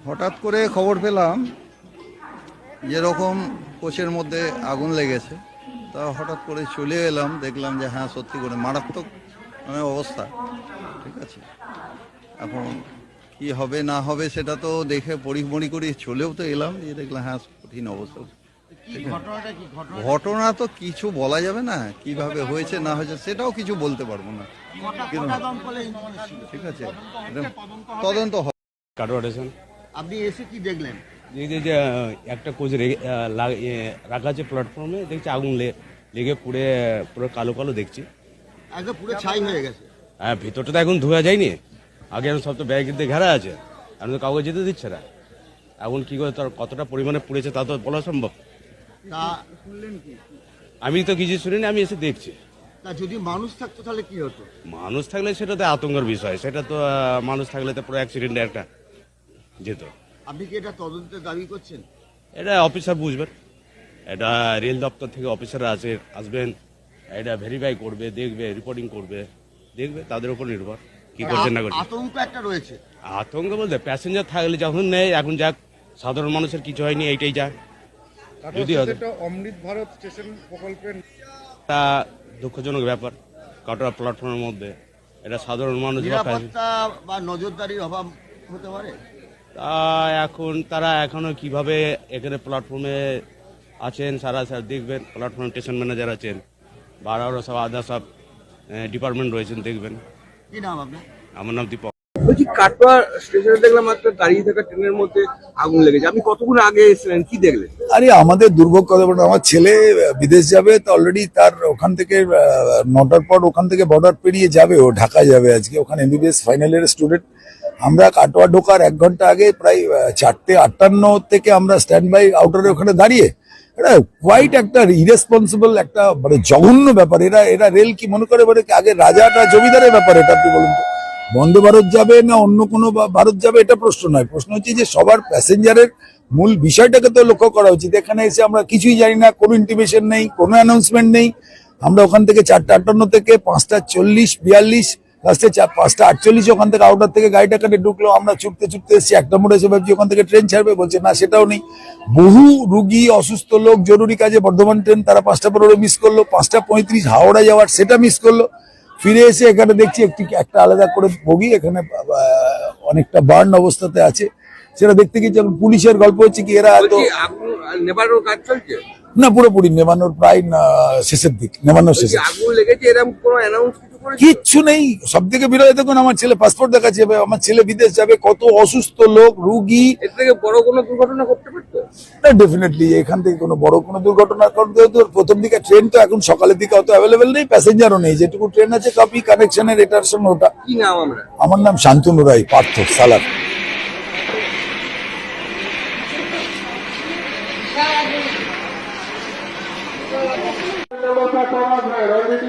হঠাৎ করে খবর পেলাম যেরকম কোচের মধ্যে আগুন লেগেছে, তা হঠাৎ করে চলে এলাম, দেখলাম যে হ্যাঁ সত্যি করে মারাত্মক অবস্থা। ঠিক আছে, এখন কি হবে না হবে সেটা তো দেখে পরিমরি করে চলেও তো এলাম, দিয়ে দেখলাম হ্যাঁ কঠিন অবস্থা। ঘটনা তো কিছু বলা যাবে না, কিভাবে হয়েছে না হয়েছে সেটাও কিছু বলতে পারবো না। ঠিক আছে, তদন্ত হবে। আপনি এসে কি দেখলেন? যে একটা কোচ রাখা আছে প্ল্যাটফর্মে, দেখছি আগুন লেগে পুড়ে পুরো কালো কালো দেখছি। আগে পুরো ছাই হয়ে গেছে। হ্যাঁ, ভিতরটা তো এখন ধোয়া যায়নি। আগে এখন সব তো ব্যাগ দিয়ে ঘেরা আছে, এখন তো কাউকে যেতে দিচ্ছে না। এখন কি করে তার কতটা পরিমাণে পুড়েছে তা তো বলা সম্ভব। আমি তো কিছু শুনিনি, আমি এসে দেখছি। তা যদি মানুষ থাকতো তাহলে কি হতো? মানুষ থাকলে সেটা তো আতঙ্কের বিষয়, সেটা তো মানুষ থাকলে তো পুরো অ্যাক্সিডেন্টে একটা যেত। আপনি কি এটা তদন্তের দাবি করছেন? এটা অফিসার বুঝবেন, এটা রেল দপ্তর থেকে অফিসাররা আসবেন, এটা ভেরিফাই করবে, দেখবে, রিপোর্টিং করবে, দেখবে, তাদের উপর নির্ভর কি করছেন না করছেন। আতঙ্ক একটা রয়েছে। আতঙ্ক বলতে প্যাসেঞ্জার থাকলে যখন নেই, এখন যাক সাধারণ মানুষের কিছু হয়নি, এইটাই যাক। যদি অমৃত ভারত স্টেশন প্রকল্পের তা দুঃখজনক ব্যাপার, কাটোয়া প্ল্যাটফর্মের মধ্যে এটা সাধারণ মানুষ নিরাপত্তা বা নজরদারির অভাব হতে পারে। তা এখন তারা এখনো কিভাবে এখানে প্ল্যাটফর্মে আছেন, সারা দেখবেন, প্ল্যাটফর্ম স্টেশন ম্যানেজার আছেন বা আরও সব আদার সব ডিপার্টমেন্ট রয়েছেন, দেখবেন। কি নাম আপনার? আমার নাম দীপক। বলছি, কাটোয়া স্টেশনে দেখলাম একটা দাঁড়িয়ে থাকা ট্রেনের মধ্যে আগুন লেগেছে। আপনি কতক্ষণ আগে এসেছিলেন, কি দেখলেন? আরে আমাদের দুর্ভোগ কথা বলতে, আমার ছেলে বিদেশ যাবে, তো অলরেডি তার ওখান থেকে 9টার পর ওখান থেকে বর্ডার পেরিয়ে যাবে, ও ঢাকা যাবে আজকে, ওখানে এমবিবিএস ফাইনাল ইয়ারের স্টুডেন্ট। আমরা কাটোয়া ঢোকার 1 ঘন্টা আগে প্রায় 4:58 থেকে আমরা স্ট্যান্ড বাই আউটারে ওখানে দাঁড়িয়ে, এটা কোয়াইট একটা ইরেসপন্সিবল, একটা মানে জঘন্য ব্যাপার। এরা রেল কি মনে করে বলে আগে রাজাটা জমিদারের ব্যাপার? এটা আপনি বলুন তো, বন্দে ভারত যাবে না অন্য কোনো ভারত যাবে এটা প্রশ্ন নয়, প্রশ্ন হচ্ছে যে সবার প্যাসেঞ্জারের মূল বিষয়টাকে তো লক্ষ্য করা উচিত। এখানে এসে আমরা কিছুই জানি না, কোনো ইন্টিমেশন নেই, কোনো অ্যানাউন্সমেন্ট নেই। আমরা ওখান থেকে 4:58 থেকে 5:40-42 লাস্টে 5:48 ওখান থেকে আউটার থেকে গাড়িটা কাটে ঢুকলো। আমরা ছুটতে ছুটতে এসেছি, 1টা মোড়ে এসে ভাবছি ওখান থেকে ট্রেন ছাড়বে, বলছে না সেটাও নেই। বহু রুগী, অসুস্থ লোক জরুরি কাজে বর্ধমান ট্রেন, তারা 5:15 মিস করলো, 5:35 হাওড়া যাওয়ার সেটা মিস করলো। ফিরে এসে এখানে দেখছি একটা আলাদা করে বগি এখানে অনেকটা বার্ন অবস্থাতে আছে, সেটা দেখতে গিয়ে যখন পুলিশের গল্প হচ্ছে কি এরা নেভানোর কাজ চলছে না, পুরোপুরি নেভানোর প্রায় শেষের দিক, নেভানোর শেষে। আগুন লেগেছে এরকম কোনো অ্যানাউন্স কিচ্ছু নেই। সব থেকে বিরোধী দেখুন, আমার ছেলে পাসপোর্ট দেখাচ্ছে, আমার ছেলে বিদেশ যাবে, কত অসুস্থ লোক, রুগী। এর থেকে বড় কোনো দুর্ঘটনা ঘটতে পারতো না, ডেফিনেটলি এখান থেকে কোনো বড় কোনো দুর্ঘটনা, কারণ প্রথম দিকে ট্রেন তো এখন সকালের দিকে অত অ্যাভেলেবেল নেই, প্যাসেঞ্জারও নেই, যেটুকু ট্রেন আছে কপি কানেকশনের এটার সঙ্গে ওটা। কি নাম? আমার নাম শান্তনু রায়, পার্থ সালার। রণনীতি